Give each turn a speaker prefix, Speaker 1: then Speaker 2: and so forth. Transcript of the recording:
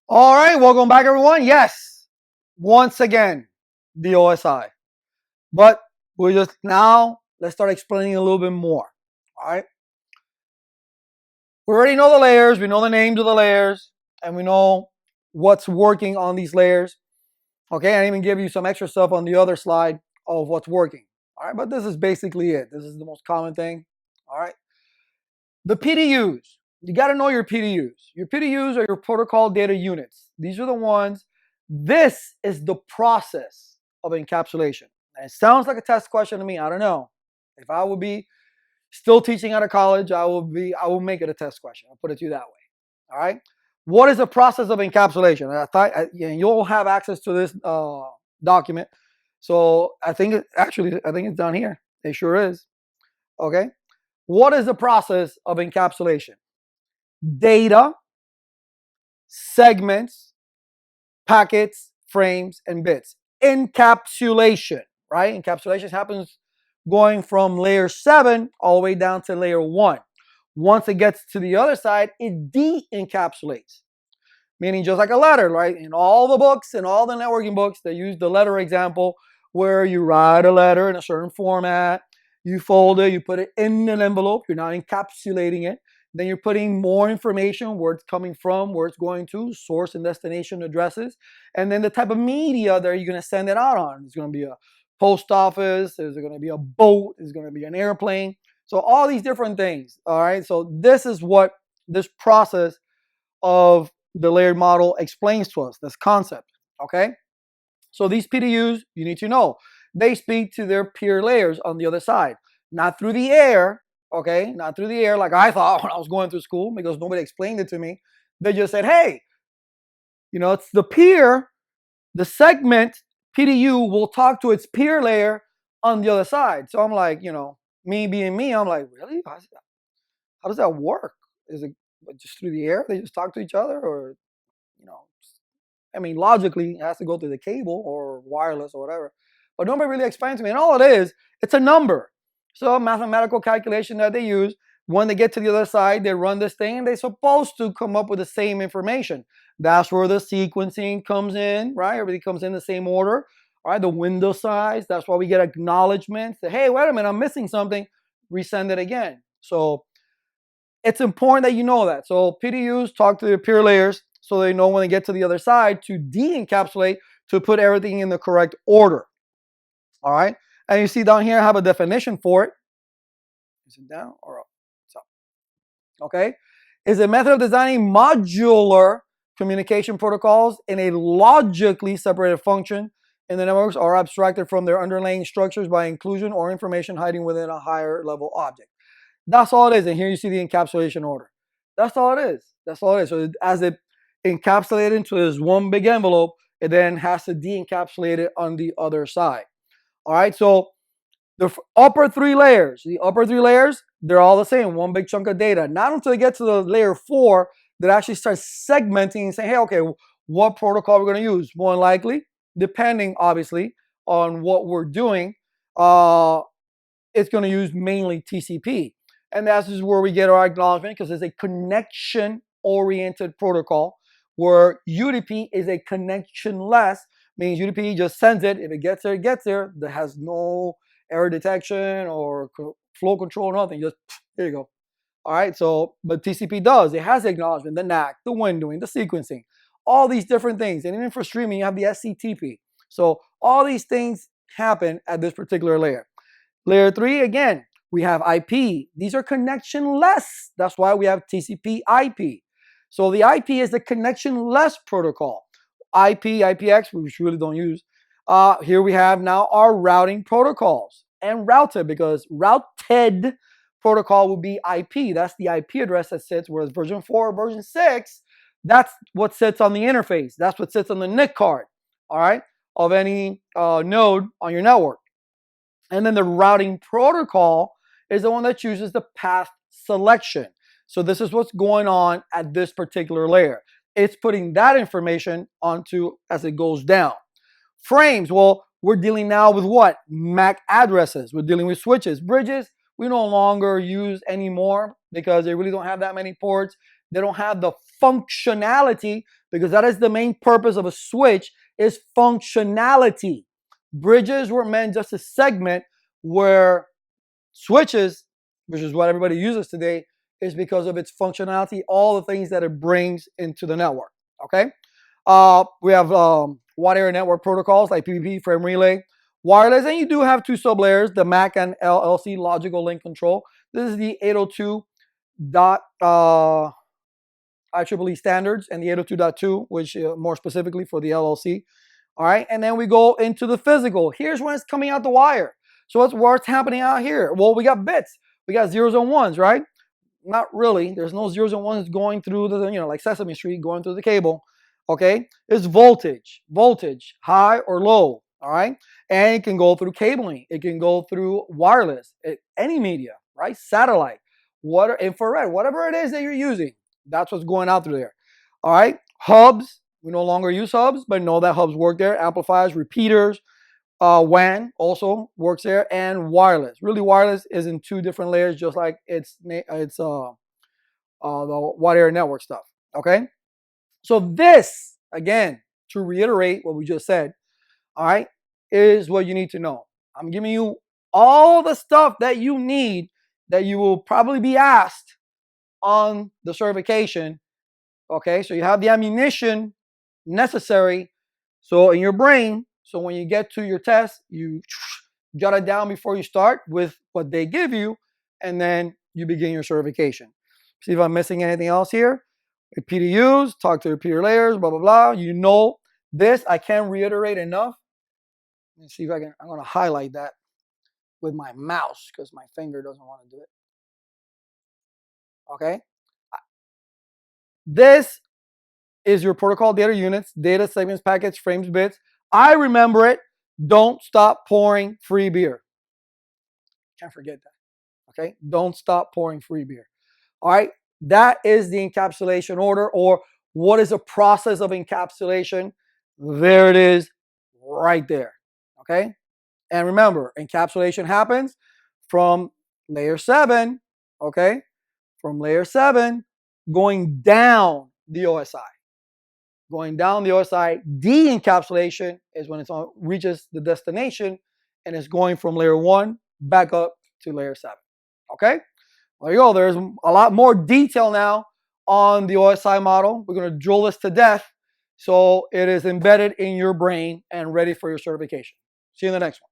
Speaker 1: All right, welcome back, everyone. Yes, once again, the OSI. But we're just now, let's start explaining a little bit more. All right, we already know the layers, we know the names of the layers, and we know what's working on these layers. Okay, I even give you some extra stuff on the other slide of what's working. All right, but this is basically it. This is the most common thing. All right, the PDUs. You got to know your PDUs. Your PDUs are your protocol data units. These are the ones. This is the process of encapsulation. And it sounds like a test question to me. I don't know. If I would be still teaching out of college, I will make it a test question. I'll put it to you that way. All right. What is the process of encapsulation? You'll have access to this document. So I think it's down here. It sure is. Okay. What is the process of encapsulation? Data, segments, packets, frames, and bits. Encapsulation, right? Encapsulation happens going from layer 7 all the way down to layer 1. Once it gets to the other side, it de-encapsulates. Meaning just like a letter, right? In all the books, in all the networking books, they use the letter example where you write a letter in a certain format, you fold it, you put it in an envelope, you're not encapsulating it. Then you're putting more information, where it's coming from, where it's going to, source and destination addresses, and then the type of media that you're going to send it out on. It's going to be a post office, there's going to be a boat, there's going to be an airplane. So all these different things, all right? So this is what this process of the layered model explains to us, this concept, okay? So these PDUs, you need to know, they speak to their peer layers on the other side, not through the air, okay? Not through the air like I thought when I was going through school because nobody explained it to me. They just said, hey, it's the peer, the segment PDU will talk to its peer layer on the other side. So I'm like, me being me, I'm like, really? How does that work? Is it just through the air? They just talk to each other? Or, you know, logically, it has to go through the cable or wireless or whatever. But nobody really explains to me. And all it is, it's a number. So a mathematical calculation that they use. When they get to the other side, they run this thing and they're supposed to come up with the same information. That's where the sequencing comes in, right? Everything comes in the same order. All right, the window size. That's why we get acknowledgments. Say, hey, wait a minute, I'm missing something. Resend it again. So it's important that you know that. So PDUs talk to their peer layers so they know when they get to the other side to de-encapsulate, to put everything in the correct order. All right. And you see down here, I have a definition for it. Is it down or up? It's up. Okay. Is a method of designing modular communication protocols in a logically separated function in the networks are abstracted from their underlying structures by inclusion or information hiding within a higher level object. That's all it is. And here you see the encapsulation order. That's all it is. That's all it is. So as it encapsulated into this one big envelope, it then has to de-encapsulate it on the other side. All right. So the upper three layers, they're all the same, one big chunk of data. Not until they get to the layer 4 that actually starts segmenting and saying, hey, okay, what protocol we're going to use? More than likely, depending obviously on what we're doing, it's going to use mainly TCP. And that's just where we get our acknowledgement because it's a connection-oriented protocol where UDP is a connectionless, means UDP just sends it. If it gets there, it gets there. There has no error detection or flow control, nothing. Just, here you go. All right, so, but TCP does. It has the acknowledgement, the NAC, the windowing, the sequencing, all these different things. And even for streaming, you have the SCTP. So all these things happen at this particular layer. Layer 3, again, we have IP. These are connectionless. That's why we have TCP IP. So the IP is the connectionless protocol. IP, IPX, which we really don't use. Here we have now our routing protocols and routed, because routed protocol would be IP. That's the IP address that sits, whereas version 4 or version 6, that's what sits on the interface. That's what sits on the NIC card, all right, of any node on your network. And then the routing protocol is the one that chooses the path selection. So this is what's going on at this particular layer. It's putting that information onto as it goes down. Frames, well, we're dealing now with what? MAC addresses. We're dealing with switches. Bridges, we no longer use anymore because they really don't have that many ports. They don't have the functionality because that is the main purpose of a switch, is functionality. Bridges were meant just to segment, where switches, which is what everybody uses today, is because of its functionality, all the things that it brings into the network. Okay, we have wide area network protocols like PPP, frame relay, wireless, and you do have two sub layers: the MAC and LLC, logical link control. This is the 802 dot IEEE standards and the 802.2, which more specifically for the LLC. All right, and then we go into the physical. Here's when it's coming out the wire. So what's happening out here? Well, we got bits. We got zeros and ones, right? Not really. There's no zeros and ones going through the, like Sesame Street going through the cable. Okay, it's voltage, high or low. All right, and it can go through cabling. It can go through wireless, any media, right? Satellite, infrared, whatever it is that you're using. That's what's going out through there. All right, hubs. We no longer use hubs, but know that hubs work there. Amplifiers, repeaters, WAN also works there, and wireless. Really, wireless is in two different layers, just like it's the wide area network stuff. Okay, so this, again, to reiterate what we just said, all right, is what you need to know. I'm giving you all the stuff that you need, that you will probably be asked on the certification. Okay, so you have the ammunition necessary, so in your brain, so when you get to your test, you jot it down before you start with what they give you, and then you begin your certification. See if I'm missing anything else here. PDUs, talk to repeater layers, blah, blah, blah. You know this. I can't reiterate enough. Let's see if I can. I'm going to highlight that with my mouse because my finger doesn't want to do it. Okay. This is your protocol data units, data segments, packets, frames, bits. I remember it. Don't stop pouring free beer. Can't forget that. Okay. Don't stop pouring free beer. All right. That is the encapsulation order, or what is a process of encapsulation. There it is right there. Okay. And remember, encapsulation happens from layer 7. Okay. From layer 7 going down the OSI. Going down the OSI, de-encapsulation is when it reaches the destination and it's going from layer 1 back up to layer 7. Okay? There you go. There's a lot more detail now on the OSI model. We're going to drill this to death so it is embedded in your brain and ready for your certification. See you in the next one.